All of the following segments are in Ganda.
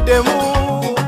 baddemu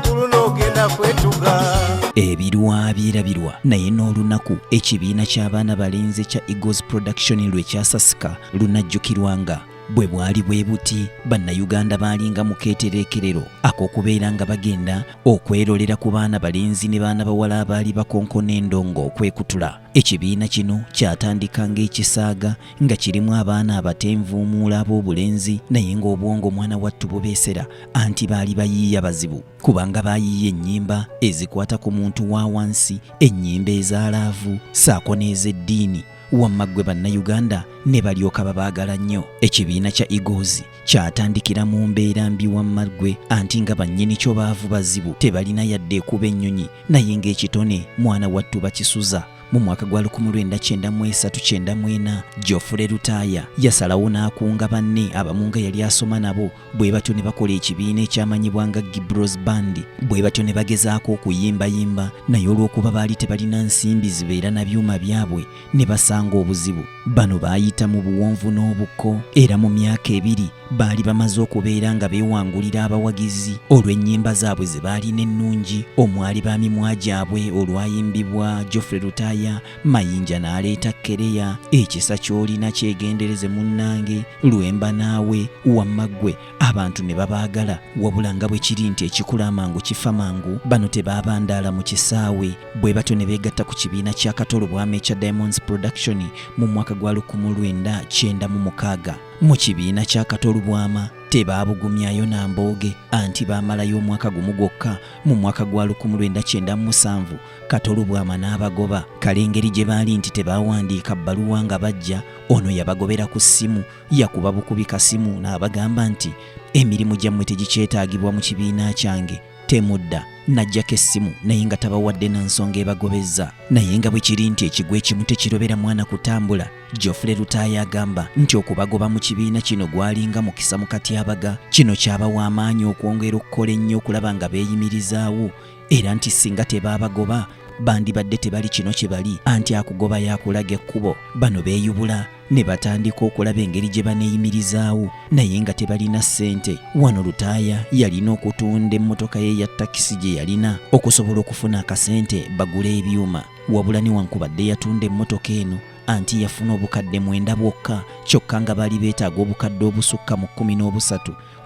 kuluno ogenda kwetuga. Ebirwa birabirwa naye n'olunaku ekibiina ky'abaana balenzi kya Eagles Production lwe kyasasika lunajjukirwanga bwe bwali bwe buti bannayuganda baalinga mu keetereekerero ak'okubeera nga bagenda okwerolera ku baana balenzi ne baana bawala abaali bakonkona endongo okwekutula. Ekibiina kino kyatandika ng'ekisaaga nga kirimu abaana abatenvuumuula ab'obulenzi naye ng'obwongo mwana wattu bubeesera anti baali bayiiya bazibu kubanga baayiiya ennyimba ezikwata ku muntu wa wansi, ennyimba ezaalaavu ssaako n'ez'eddiini. Wamma ggwe bannayuganda ne balyoka babaagala nnyo. Ekibiina kya Eagles kyatandikira mu mbeera mbi wamma ggwe anti nga bannyini kyo baavu bazibu tebalina yadde ekuba ennyonyi naye ng'ekitone mwana wattu bakisuza. Mu mwaka gwa 1993-94 Geoffrey Lutaaya yasalawo n'akunga banne abamu nga yali asoma nabo bwe batyo ne bakola ekibiina ekyamanyibwa nga Gibbros Band. Bwe batyo ne bagezaako okuyimbayimba naye olw'okuba baali tebalina nsimbi zibeera na byuma byabwe ne basanga obuzibu. Bano baayita mu buwonvu n'obukko era mu myaka 2 baali bamaze okubeera nga beewangulira abawagizi olw'ennyimba zaabwe ze baalina ennungi. Omwali ba mimwa gyabwe olwayimbibwa Geoffrey Lutaaya Mayinja n'aleeta Kereya, ekisa ky'olina kyegendereze munnange, Lwemba naawe, wamma ggwe abantu ne babaagala wabula nga bwe kiri nti ekikula amangu kifa mangu. Bano tebaabandaala mu kisaawe bwe batyo ne beegatta ku kibiina kya Katolobwama ekya Diamonds Production mu mwaka gwa 1996. Mu kibiina kya Katolobwama tebaabugumyayo Nambooge anti baamalayo omwaka gumu gwokka. Mu mwaka gwa 1997 Katolobwama n'abagoba. Kale engeri gye baali nti tebaawandiika bbaluwa nga bajja, ono yabagobera ku ssimu, yakuba bukubi kasimu n'abagamba nti emirimu gyammwe tegikyetaagibwa mu kibiina kyange, temudda. Najjako essimu naye nga tabawadde na nsonga ebagobezza. Naye nga bwe kiri nti ekigwo ekimu tekirobera mwana kutambula, Geoffrey Lutaaya agamba nti okubagoba mu kibiina kino gwalinga mukisa mu katyabaga. Kino kyabawa amaanyi okwongera okukola ennyo okulaba nga beeyimirizaawo era nti singa tebaabagoba bandibadde tebali kino kye bali anti akugoba yakulaga ekkubo. Bano beeyubula ne batandika okulaba engeri gye baneeyimirizaawo naye nga tebalina ssente. Wano Lutaaya yalina okutunda emmotoka ye ya takisi gye yalina okusobola okufuna akasente bagule ebyuma, wabula newankubadde yatunda emmotoka eno anti yafuna obukadde 9 bwokka, kyokka nga baali beetaaga obukadde obusukka mu 13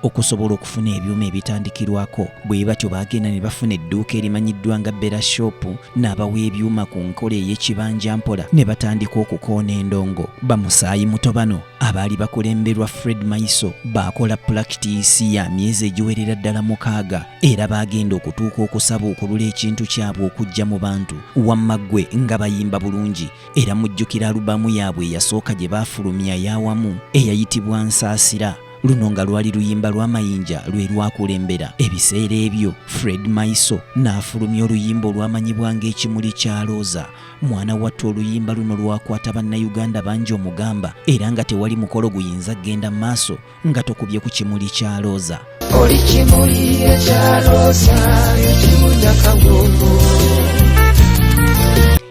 okusobola okufuna ebyuma ebitandikirwako. Bwe batyo baagenda ne bafuna edduuka erimanyiddwa nga Bella Shop n'abawa ebyuma ku nkola ey'ekibanja mpola ne batandika okukoona endongo. Bamusaayi muto bano abaali bakulemberwa Fred Maiso baakola pulakitiisi ya myezi egiwerera ddala 6 era baagenda okutuuka okusaba okulula ekintu kyabwe okujja mu bantu. Wamma ggwe nga bayimba bulungi era mujjukira alubamu yaabwe eyasooka gye baafulumya y'awamu eyayitibwa Nsaasira. Luno nga lwali luyimba lwa Mayinja lwe lwakulembera. Ebiseera ebyo Fred Maiso n'afulumya oluyimba olwamanyibwa ng'ekimuli kya Looza. Mwana wattu oluyimba luno lwakwata bannayuganda bangi omugamba era nga tewali mukolo guyinza genda maaso nga tokubye ku kimuli kya Looza. Oli kimuli ekya Looza ekimuli akagongo.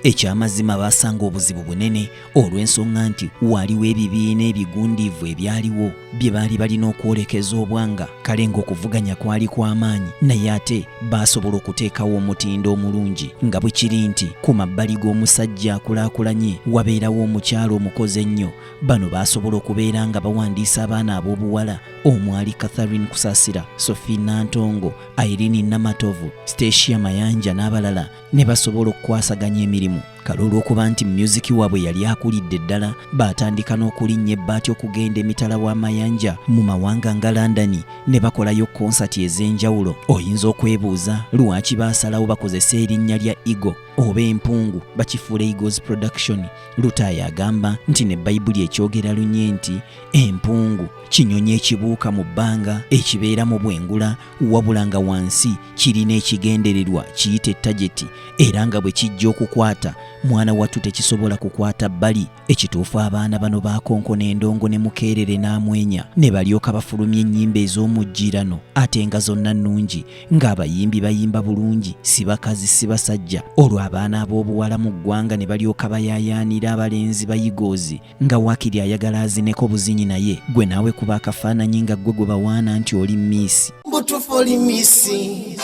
Ekyamazima baasanga obuzibu bunene olw'ensonga nti waliwo ebibiina ebigundiivu ebyaliwo bye baali balina okwolekeza obwanga. Kale ng'okuvuganya kwali kw'amaanyi naye ate baasobola okuteekawo omutindo omulungi nga bwe kiri nti ku mabbali g'omusajja akulaakulanye wabeerawo omukyala omukozi ennyo. Bano baasobola okubeera nga bawandiisa abaana ab'obuwala omwali Catherine Kusaasira, Sophie Nantongo, Irene Namatovu, Stacia Mayanja n'abalala ne basobola okukwasaganya emirimu. Kale olw'okuba nti musiki waabwe yali akulidde ddala baatandika n'okulinnya ebbaati okugenda emitala w'amayanja mu mawanga nga London ne bakolayo konsati ez'enjawulo. Oyinza okwebuuza lwaki baasalawo bakozesa erinnya lya Eagle oba empungu bakifuula Eagles Production. Lutaaya agamba nti ne Bayibuli ekyogera lunye nti empungu kinyonyi ekibuuka mu bbanga ekibeera mu bwengula wabula nga wansi kirina ekigendererwa kiyita ettageti era nga bwe kijja okukwata mwana wattu tekisobola kukwata bbali. Ekituufu abaana bano baakonkona endongo ne Mukeerere n'amwenya ne balyoka bafulumya ennyimba ez'omujjirano ate nga zonna nnungi ng'abayimbi bayimba bulungi si bakazi si basajja. Olwo abaana ab'obuwala mu ggwanga ne balyoka bayaayaanira abalenzi ba Eagles nga waakiri ayagala azineko buzinyi naye gwe naawe kuba akafaananyi nga ggwe gwe bawaana nti oli miisi. butufu oli misi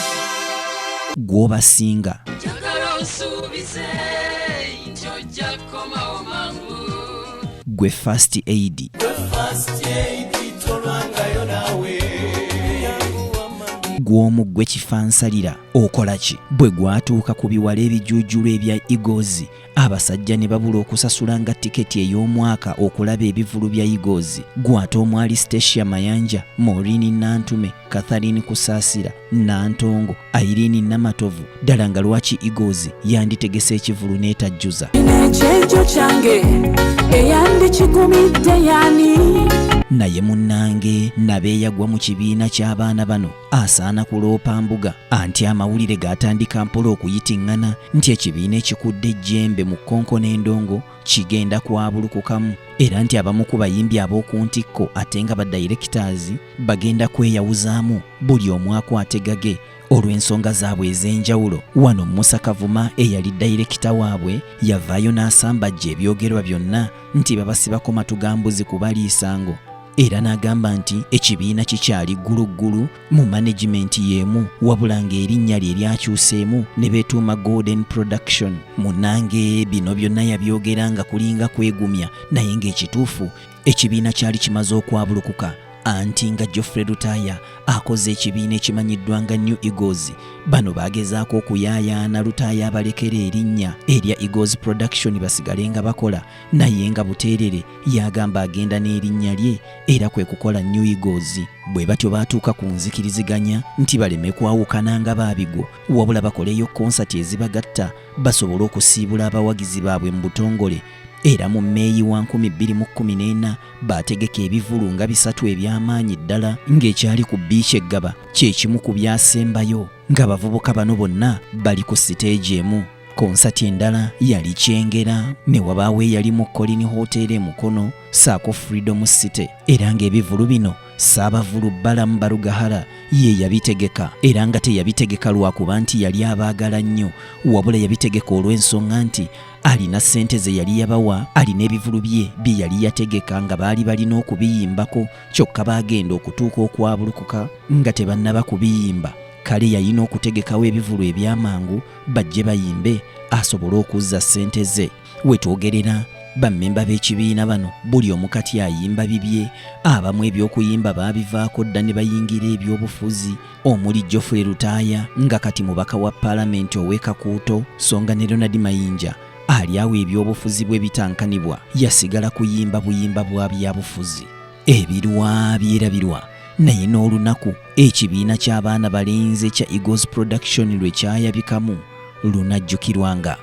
gwobasinga gwe first aid gw'omugwe kifansalira okola ki bwe gwatuuka ku biwala ebijuujulu ebya Eagles abasajja ne babula okusasula nga tiketi ey'omwaka okulaba ebivulu bya Eagles gwate omwali Stacia Mayanja, Maureen Nantume, Catherine Kusaasira, Nantongo, Irene Namatovu ddala nga lwaki Eagles yanditegese ekivulu n'etajjuza ekyejo kyange eyandikigumidde yani naye munnange nabeeyagwa mu kibiina ky'abaana bano asaana kuloopa mbuga anti amawulire gatandika mpola okuyitiŋŋana nti ekibiina ekikudde ejjembe mu kkonko n'endongo kigenda kwabulukukamu era nti abamu ku bayimbi ab'oku ntikko ate nga badirectors bagenda kweyawuzaamu buli omu akwate gage olw'ensonga zaabwe ez'enjawulo. Wano Musa Kavuma eyali dayirekita waabwe yavaayo n'asambajja ebyogerwa byonna nti babasibako matugambuzi kubaliisango era n'agamba nti ekibiina kikyali gguluggulu mu management y'emu wabula ng'erinnya lye lyakyuseemu ne beetuuma Golden Production. Munnange bino byonna yabyogera nga kulinga kwegumya naye ng'ekituufu ekibiina kyali kimaze okwabulukuka anti nga Geoffrey Lutaya akoze ekibiina ekimanyiddwa nga New Eagles. Bano bagezaako okuyaayaana Lutaya abalekera erinnya erya Eagles Production basigale nga bakola naye nga buteerere yagamba agenda n'erinnya lye era kwe kukola New Eagles. Bwe batyo baatuuka ku nzikiriziganya nti baleme kwawukana nga baabigwo wabula bakoleyo konsati ezibagatta basobole okusiibula abawagizi baabwe mu butongole. Era mu Meeyi wa 2014 baategeka ebivulu nga 3 eby'amaanyi ddala ng'ekyali ku biici Eggaba kye kimu ku byasembayo ng'abavubuka bano bonna bali ku siteegi emu. Konsati endala yali Kyengera ne wabaawo eyali mu Colin Hotel Mukono saako Freedom City era ng'ebivulu bino Saabavulu Balamu Barugahara ye yabitegeka era nga teyabitegeka lwakuba nti yali abaagala nnyo wabula yabitegeka olw'ensonga nti alina ssente ze yali yabawa alina ebivulu bye yali yategeka nga baali balina okubiyimbako kyokka baagenda okutuuka okwabulukuka nga tebannaba kubiyimba. Kale yalina okutegekawo ebivulu eby'amangu bajje bayimbe asobole okuzza ssente ze. Wetwogerera bammemba b'ekibiina bano buli omu kati ayimba bibye, abamu eby'okuyimba baabivaako dda ne bayingira eby'obufuzi omuli Geoffrey Lutaya nga kati mubaka wa paalamenti ow'e Kakuuto songa ne Ronald Mayinja ali awo eby'obufuzi bwe bitankanibwa yasigala kuyimba buyimba bwa byabufuzi. Ebirwa byerabirwa naye n'olunaku ekibiina ky'abaana balenzi kya Eagles Production lwe kyayabikamu lunajjukirwanga.